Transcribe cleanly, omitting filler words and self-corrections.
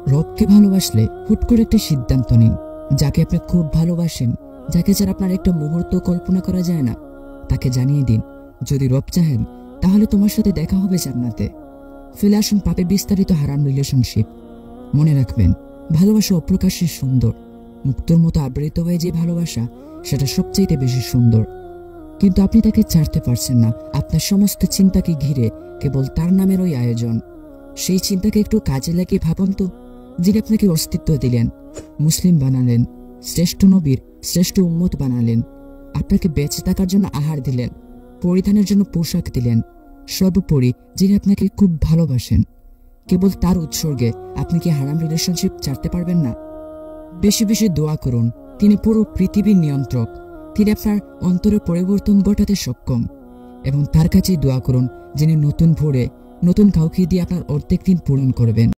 রবকে ভালোবাসলে হুট করে একটা সিদ্ধান্ত নিন। যাকে আপনি খুব ভালোবাসেন, যাকে ছাড়া আপনার একটা মুহূর্ত কল্পনা করা যায় না, তাকে জানিয়ে দিন যদি রব চাহেন তাহলে তোমার সাথে দেখা হবে জান্নাতে। ফেলে আসুন পাপে বিস্তারিত হারাম রিলেশনশিপ। মনে রাখবেন, ভালোবাসা অপ্রকাশ্যে সুন্দর। মুক্তোর মতো আবৃত হয়ে যে ভালোবাসা, সেটা সবচেয়ে বেশি সুন্দর। কিন্তু আপনি তাকে ছাড়তে পারছেন না। আপনার সমস্ত চিন্তাকে ঘিরে কেবল তার নামের ওই আয়োজন। সেই চিন্তাকে একটু কাজে লাগিয়ে ভাবুন তো, যিনি আপনাকে অস্তিত্ব দিলেন, মুসলিম বানালেন, শ্রেষ্ঠ নবীর শ্রেষ্ঠ উম্মত বানালেন, আপনাকে বেঁচে থাকার জন্য আহার দিলেন, পরিধানের জন্য পোশাক দিলেন, সর্বোপরি যিনি আপনাকে খুব ভালোবাসেন, কেবল তার উৎসর্গে আপনি কি হারাম রিলেশনশিপ ছাড়তে পারবেন না? বেশি বেশি দোয়া করুন। তিনি পুরো পৃথিবীর নিয়ন্ত্রক। তিনি আপনার অন্তরের পরিবর্তন ঘটাতে সক্ষম। এবং তার কাছেই দোয়া করুন, যিনি নতুন ভোরে নতুন কাউকে দিয়ে আপনার অর্ধেক দিন পূরণ করবেন।